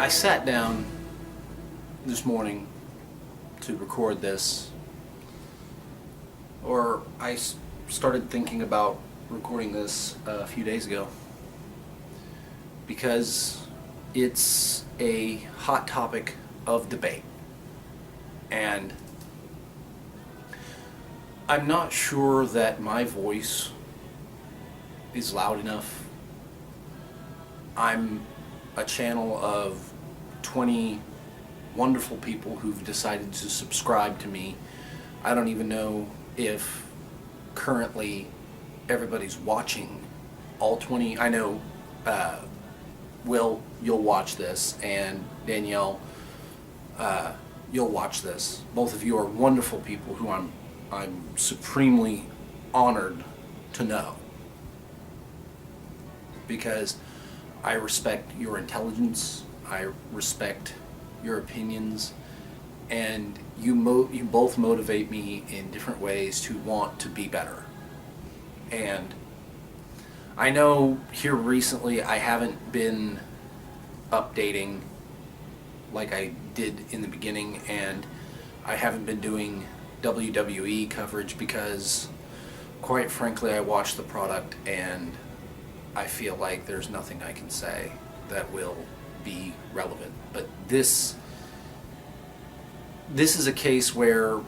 I sat down this morning to record this, or I started thinking about recording this a few days ago because it's a hot topic of debate, and I'm not sure that my voice is loud enough. I'm a channel of 20 wonderful people who've decided to subscribe to me. I don't even know if currently everybody's watching all 20. I know Will, you'll watch this, and Danielle, you'll watch this. Both of you are wonderful people who I'm supremely honored to know, because I respect your intelligence, I respect your opinions, and you both motivate me in different ways to want to be better. And I know here recently I haven't been updating like I did in the beginning, and I haven't been doing WWE coverage because, quite frankly, I watched the product and I feel like there's nothing I can say that will be relevant. But this is a case where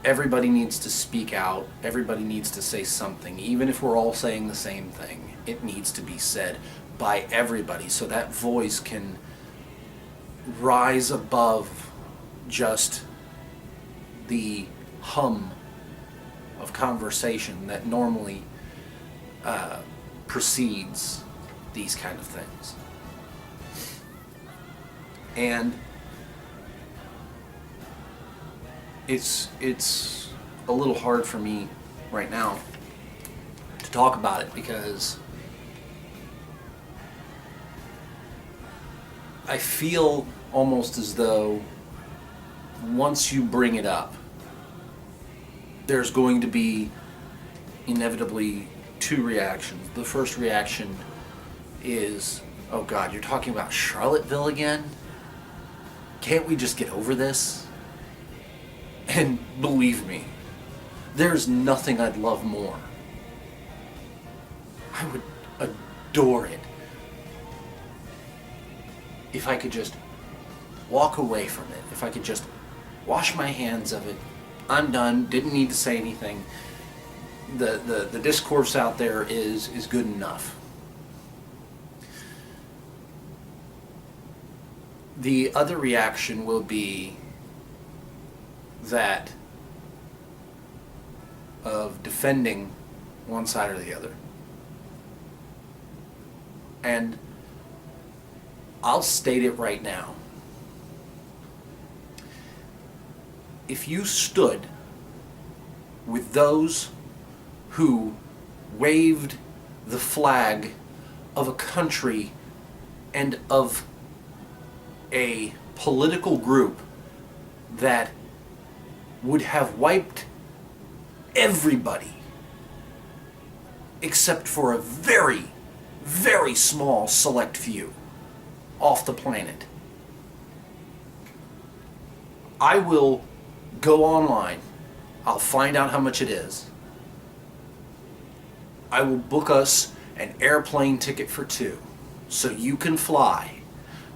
everybody needs to speak out, everybody needs to say something. Even if we're all saying the same thing, it needs to be said by everybody so that voice can rise above just the hum of conversation that normally precedes these kind of things. And it's a little hard for me right now to talk about it because I feel almost as though once you bring it up, there's going to be inevitably two reactions. The first reaction is, oh God, you're talking about Charlottesville again? Can't we just get over this? And believe me, there's nothing I'd love more. I would adore it if I could just walk away from it, if I could just wash my hands of it. I'm done, didn't need to say anything. The discourse out there is good enough. The other reaction will be that of defending one side or the other. And I'll state it right now. If you stood with those who waved the flag of a country and of a political group that would have wiped everybody except for a very, very small select few off the planet, I will go online, I'll find out how much it is, I will book us an airplane ticket for two so you can fly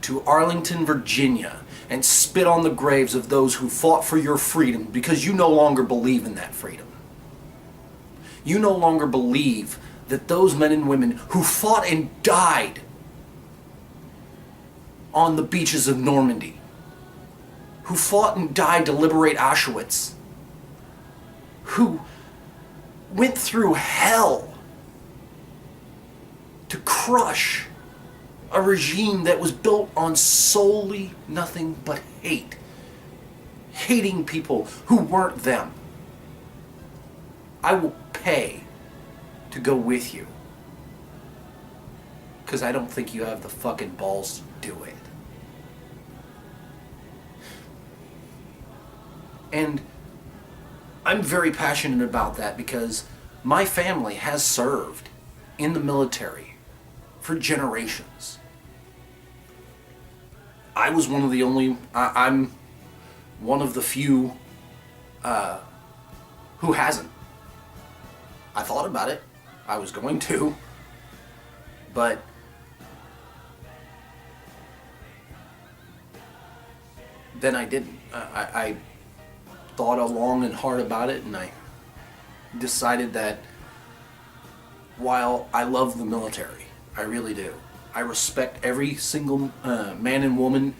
to Arlington, Virginia and spit on the graves of those who fought for your freedom because you no longer believe in that freedom. You no longer believe that those men and women who fought and died on the beaches of Normandy, who fought and died to liberate Auschwitz, who went through hell to crush a regime that was built on solely nothing but hate. Hating people who weren't them. I will pay to go with you, because I don't think you have the fucking balls to do it. And I'm very passionate about that because my family has served in the military for generations. I was one of the only, I'm one of the few who hasn't. I thought about it. I was going to. But then I didn't. I thought long and hard about it, and I decided that while I love the military, I really do. I respect every single man and woman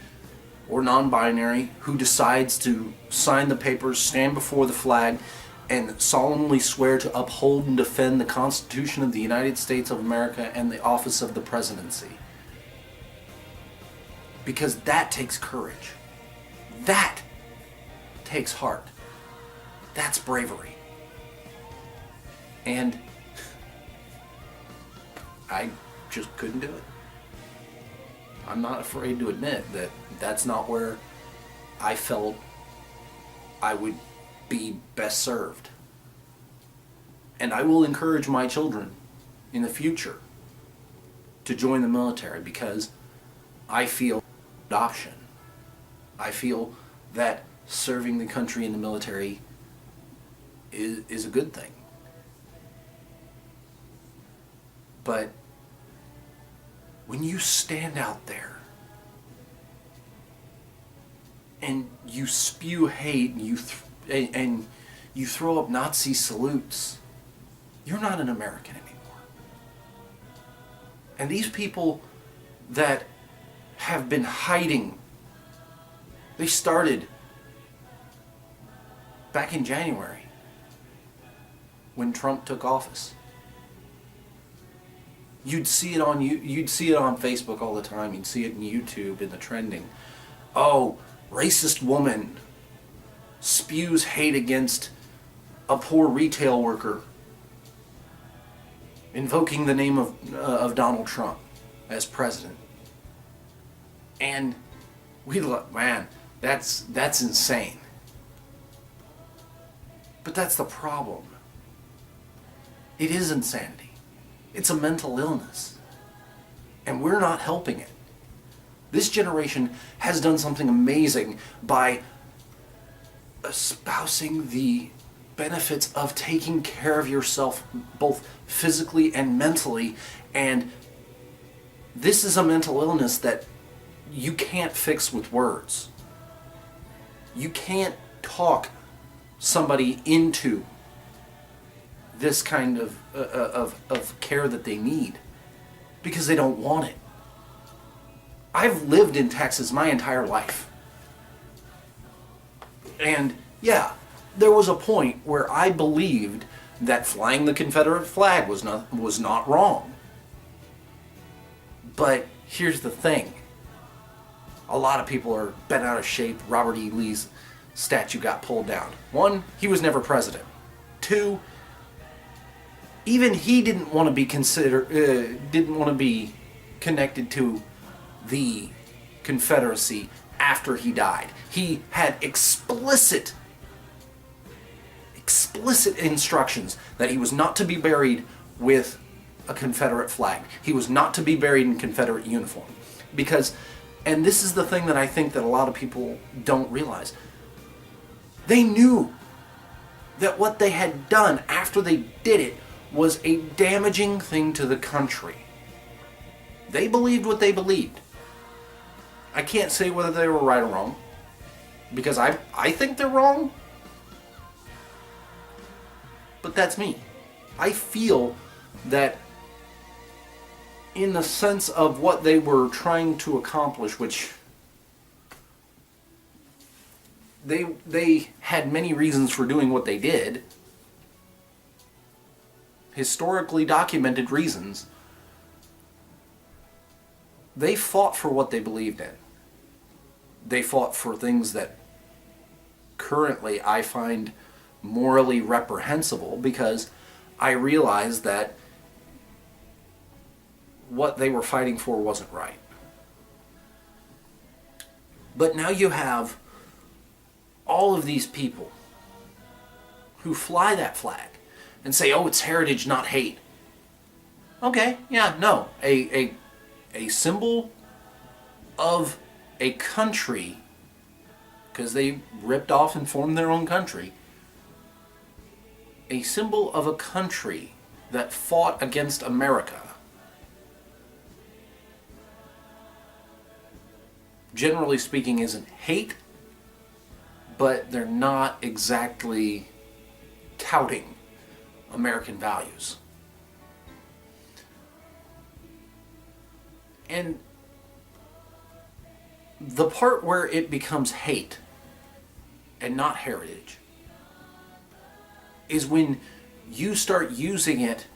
or non-binary who decides to sign the papers, stand before the flag, and solemnly swear to uphold and defend the Constitution of the United States of America and the office of the presidency. Because that takes courage. That takes heart. That's bravery. And I just couldn't do it. I'm not afraid to admit that that's not where I felt I would be best served. And I will encourage my children in the future to join the military because I feel adoption. I feel that serving the country in the military is a good thing. But when you stand out there and you spew hate and you throw up Nazi salutes, you're not an American anymore. And these people that have been hiding, they started back in January when Trump took office. You'd see it on Facebook all the time. You'd see it in YouTube in the trending. Oh, racist woman spews hate against a poor retail worker, invoking the name of Donald Trump as president. And we look, man, that's insane. But that's the problem. It is insanity. It's a mental illness. And we're not helping it. This generation has done something amazing by espousing the benefits of taking care of yourself both physically and mentally. And this is a mental illness that you can't fix with words. You can't talk somebody into this kind of care that they need because they don't want it. I've lived in Texas my entire life. And yeah, there was a point where I believed that flying the Confederate flag was not wrong. But here's the thing. A lot of people are bent out of shape. Robert E. Lee's statue got pulled down. 1, he was never president. 2, even he didn't want to be connected to the Confederacy after he died. He had explicit instructions that he was not to be buried with a Confederate flag. He was not to be buried in Confederate uniform. Because, and this is the thing that I think that a lot of people don't realize, they knew that what they had done after they did it was a damaging thing to the country. They believed what they believed. I can't say whether they were right or wrong, because I think they're wrong. But that's me. I feel that in the sense of what they were trying to accomplish, which they had many reasons for doing what they did, historically documented reasons. They fought for what they believed in. They fought for things that currently I find morally reprehensible, because I realize that what they were fighting for wasn't right. But now you have all of these people who fly that flag and say, oh, it's heritage, not hate. Okay, yeah, no. A symbol of a country, because they ripped off and formed their own country, a symbol of a country that fought against America, generally speaking, isn't hate, but they're not exactly touting American values. And the part where it becomes hate and not heritage is when you start using it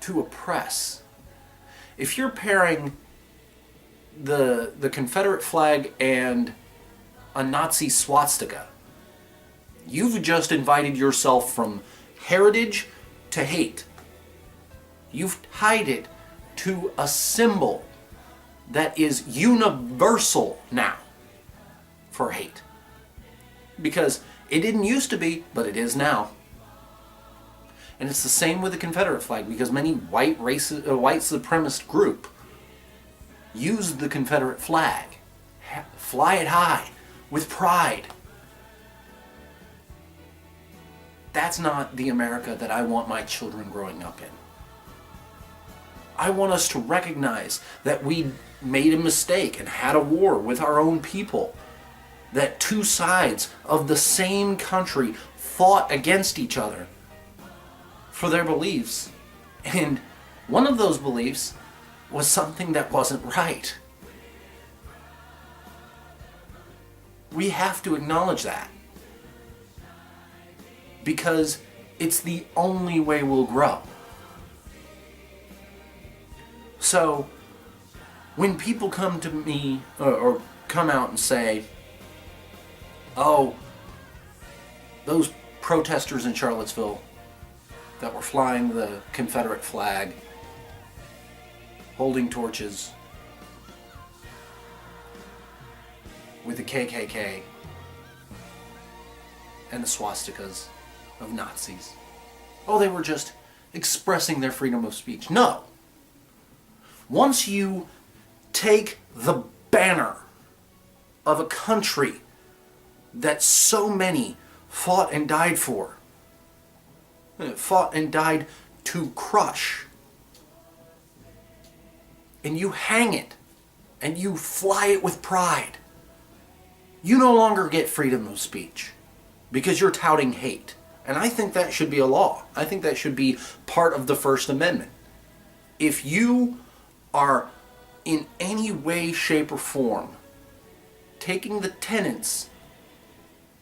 to oppress. If you're pairing the Confederate flag and a Nazi swastika, you've just invited yourself from heritage to hate. You've tied it to a symbol that is universal now for hate. Because it didn't used to be, but it is now. And it's the same with the Confederate flag, because many white supremacist group use the Confederate flag, fly it high with pride. That's not the America that I want my children growing up in. I want us to recognize that we made a mistake and had a war with our own people. That two sides of the same country fought against each other for their beliefs. And one of those beliefs was something that wasn't right. We have to acknowledge that. Because it's the only way we'll grow. So, when people come to me, or come out and say, oh, those protesters in Charlottesville that were flying the Confederate flag, holding torches with the KKK and the swastikas of Nazis. Oh, they were just expressing their freedom of speech. No. Once you take the banner of a country that so many fought and died for, fought and died to crush, and you hang it and you fly it with pride, you no longer get freedom of speech because you're touting hate. And I think that should be a law. I think that should be part of the First Amendment. If you are in any way, shape, or form taking the tenets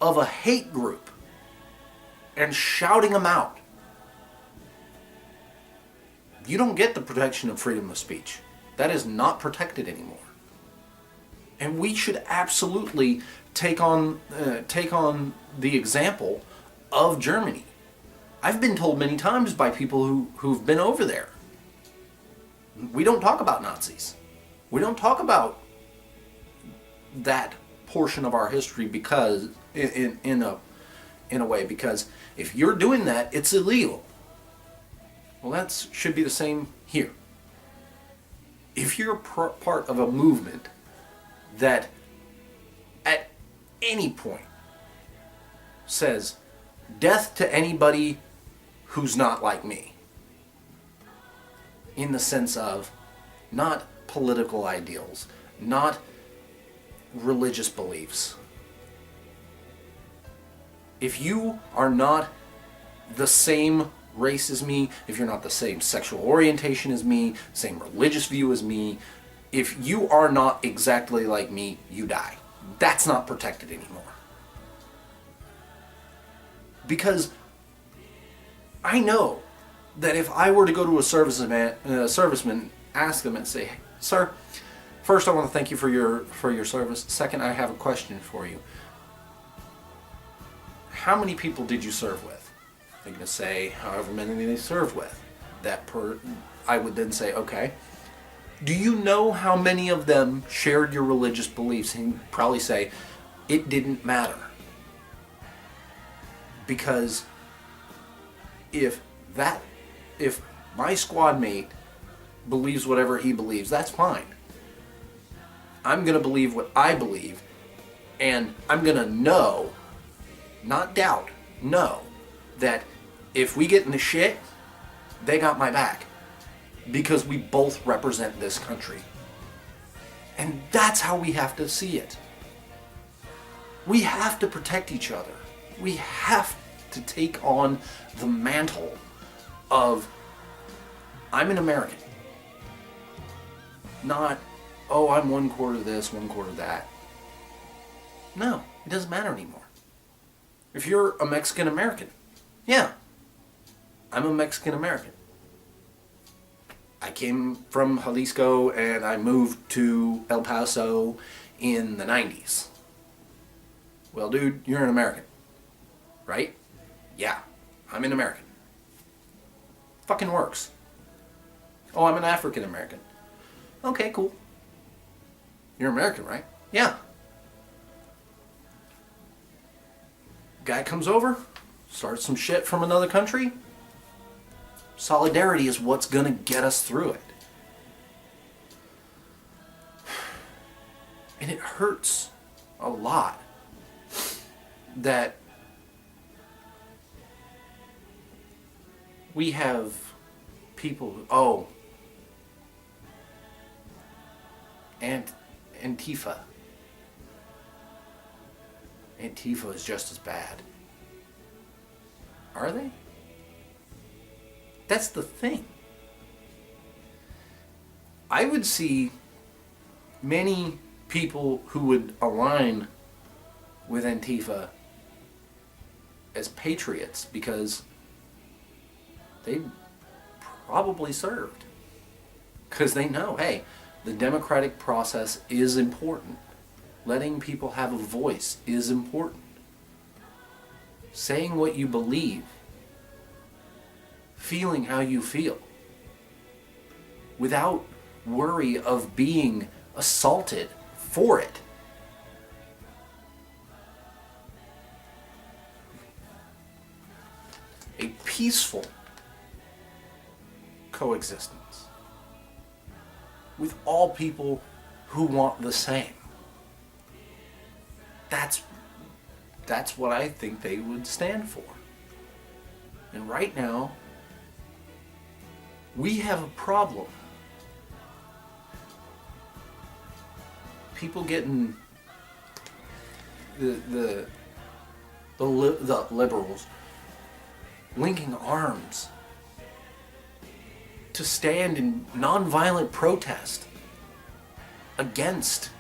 of a hate group and shouting them out, you don't get the protection of freedom of speech. That is not protected anymore. And we should absolutely take on the example of Germany. I've been told many times by people who've been over there, we don't talk about Nazis. We don't talk about that portion of our history because in a way, because if you're doing that, it's illegal. Well, that should be the same here. If you're part of a movement that at any point says death to anybody who's not like me, in the sense of not political ideals, not religious beliefs. If you are not the same race as me, if you're not the same sexual orientation as me, same religious view as me, if you are not exactly like me, you die. That's not protected anymore. Because I know that if I were to go to a serviceman, ask them and say, hey, sir, first I want to thank you for your service. Second, I have a question for you. How many people did you serve with? They're going to say however many they served with. I would then say, okay, do you know how many of them shared your religious beliefs? And he'd probably say, it didn't matter. Because if my squad mate believes whatever he believes, that's fine. I'm going to believe what I believe, and I'm going to know, not doubt, know that if we get in the shit, they got my back. Because we both represent this country. And that's how we have to see it. We have to protect each other. We have to take on the mantle of, I'm an American. Not, oh, I'm 1/4 this, 1/4 that. No, it doesn't matter anymore. If you're a Mexican American, yeah, I'm a Mexican American. I came from Jalisco and I moved to El Paso in the 90s. Well, dude, you're an American, right? Yeah, I'm an American. Fucking works. Oh, I'm an African American. Okay, cool. You're American, right? Yeah. Guy comes over, starts some shit from another country. Solidarity is what's going to get us through it. And it hurts a lot that we have people who, Antifa. Antifa is just as bad. Are they? That's the thing. I would see many people who would align with Antifa as patriots because they probably served. Because they know, hey, the democratic process is important. Letting people have a voice is important. Saying what you believe, feeling how you feel, without worry of being assaulted for it. A peaceful coexistence with all people who want the same. That's what I think they would stand for. And right now, we have a problem. People getting the liberals linking arms to stand in nonviolent protest against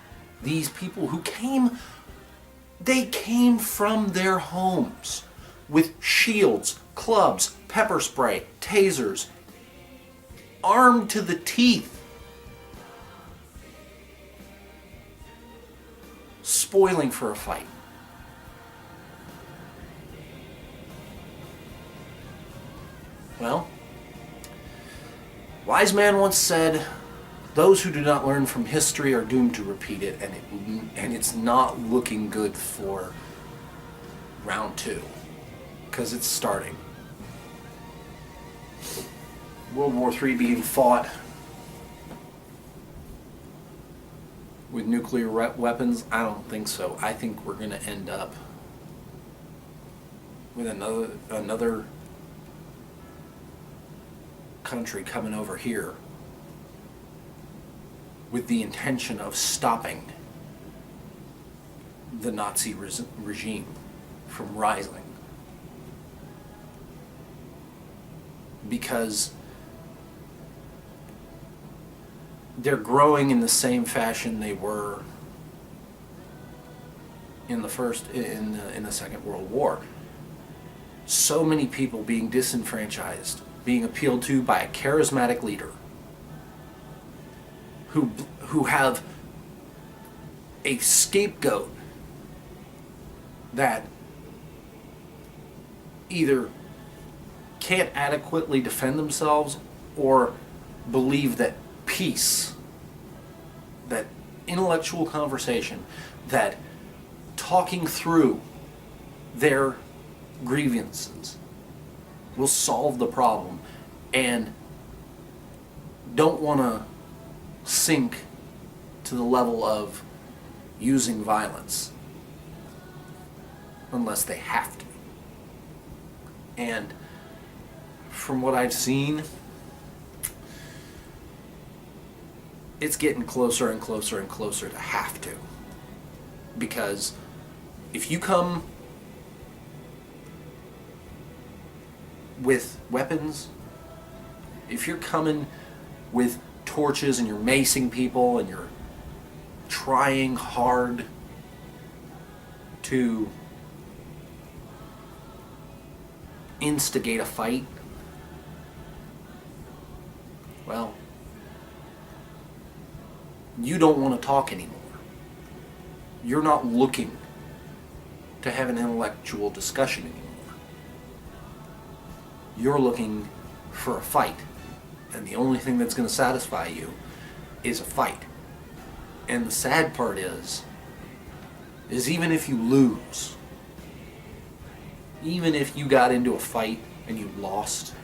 these people who came from their homes with shields, clubs, pepper spray, tasers, armed to the teeth, spoiling for a fight. Well, wise man once said, those who do not learn from history are doomed to repeat it, and it's not looking good for round 2, because it's starting. World War III being fought with nuclear weapons? I don't think so. I think we're going to end up with another country coming over here with the intention of stopping the Nazi regime from rising. Because they're growing in the same fashion they were in the Second World War. So many people being disenfranchised, being appealed to by a charismatic leader who have a scapegoat that either can't adequately defend themselves or believe that peace, that intellectual conversation, that talking through their grievances will solve the problem, and don't want to sink to to the level of using violence unless they have to. And from what I've seen, it's getting closer and closer and closer to have to. Because if you come with weapons, if you're coming with torches and you're macing people and you're trying hard to instigate a fight, well, you don't want to talk anymore. You're not looking to have an intellectual discussion anymore. You're looking for a fight. And the only thing that's going to satisfy you is a fight. And the sad part is even if you lose, even if you got into a fight and you lost,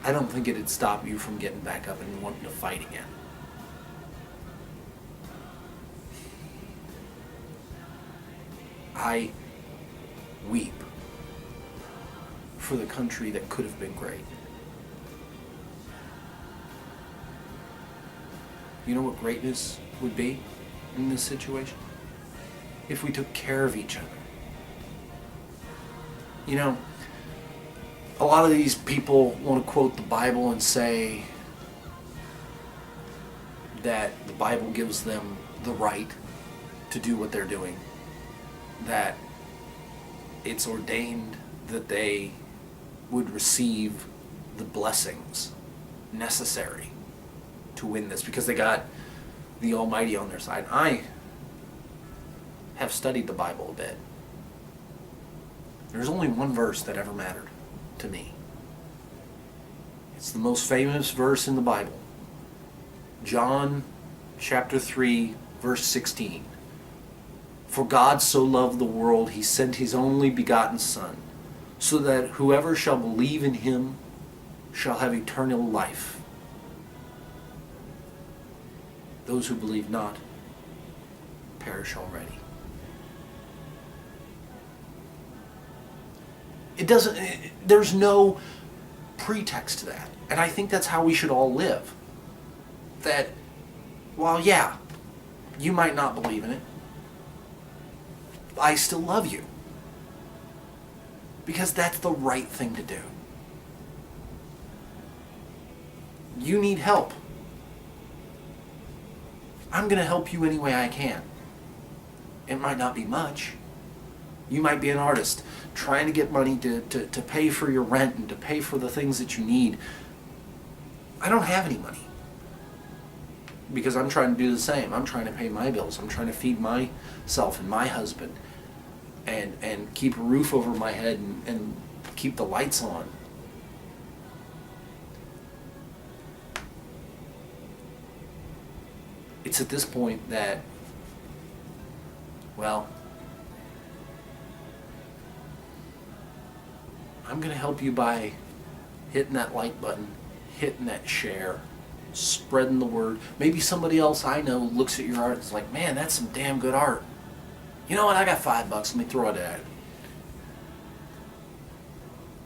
I don't think it'd stop you from getting back up and wanting to fight again. I weep for the country that could have been great. You know what greatness would be in this situation? If we took care of each other. You know, a lot of these people want to quote the Bible and say that the Bible gives them the right to do what they're doing, that it's ordained that they would receive the blessings necessary to win this because they got the Almighty on their side. I have studied the Bible a bit. There's only one verse that ever mattered to me. It's the most famous verse in the Bible. John chapter 3, verse 16. For God so loved the world, he sent his only begotten Son, so that whoever shall believe in him shall have eternal life. Those who believe not perish already. There's no pretext to that. And I think that's how we should all live. That, while yeah, you might not believe in it, I still love you. Because that's the right thing to do. You need help. I'm going to help you any way I can. It might not be much. You might be an artist trying to get money to pay for your rent and to pay for the things that you need. I don't have any money. Because I'm trying to do the same. I'm trying to pay my bills. I'm trying to feed myself and my husband. And keep a roof over my head and keep the lights on. It's at this point that, well, I'm going to help you by hitting that like button, hitting that share, spreading the word. Maybe somebody else I know looks at your art and is like, man, that's some damn good art. You know what, I got $5, let me throw it at it.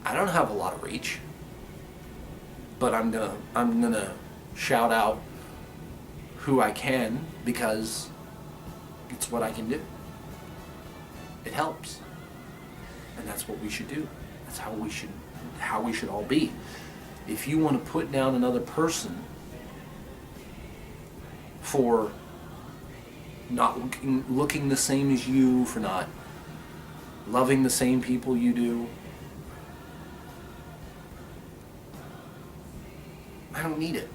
I don't have a lot of reach, but I'm gonna shout out who I can because it's what I can do. It helps. And that's what we should do. That's how we should all be. If you want to put down another person for not looking the same as you, for not loving the same people you do, I don't need it.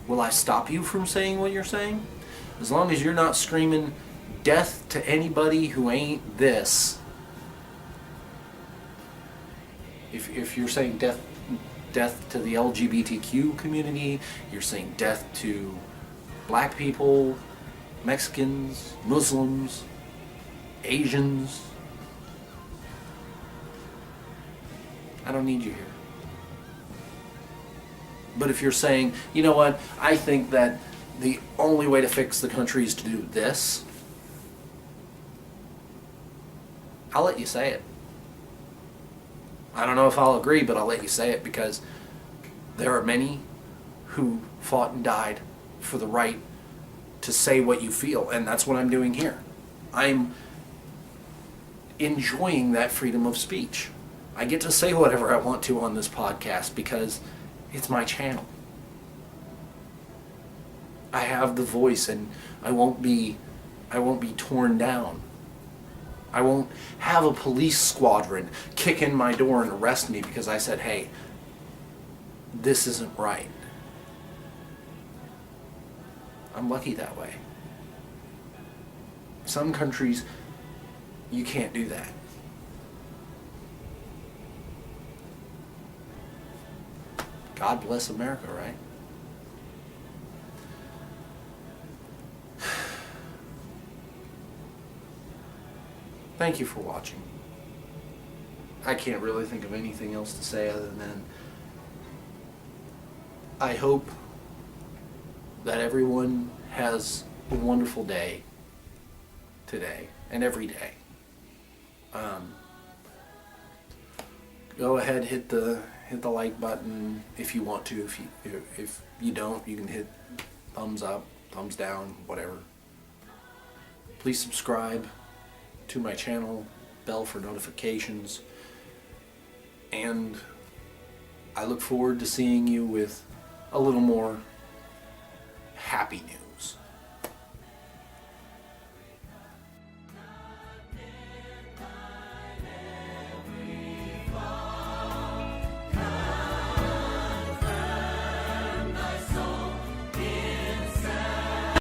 Will I stop you from saying what you're saying? As long as you're not screaming death to anybody who ain't this. If you're saying death to the LGBTQ community, you're saying death to black people, Mexicans, Muslims, Asians, I don't need you here. But if you're saying, you know what, I think that the only way to fix the country is to do this, I'll let you say it. I don't know if I'll agree, but I'll let you say it, because there are many who fought and died for the right to say what you feel, and that's what I'm doing here. I'm enjoying that freedom of speech. I get to say whatever I want to on this podcast because it's my channel. I have the voice, and I won't be torn down. I won't have a police squadron kick in my door and arrest me because I said, hey, this isn't right. I'm lucky that way. Some countries, you can't do that. God bless America, right? Thank you for watching. I can't really think of anything else to say other than I hope that everyone has a wonderful day today and every day. Go ahead, hit the like button if you want to. If you don't, you can hit thumbs up, thumbs down, whatever. Please subscribe to my channel, bell for notifications, and I look forward to seeing you with a little more happy news.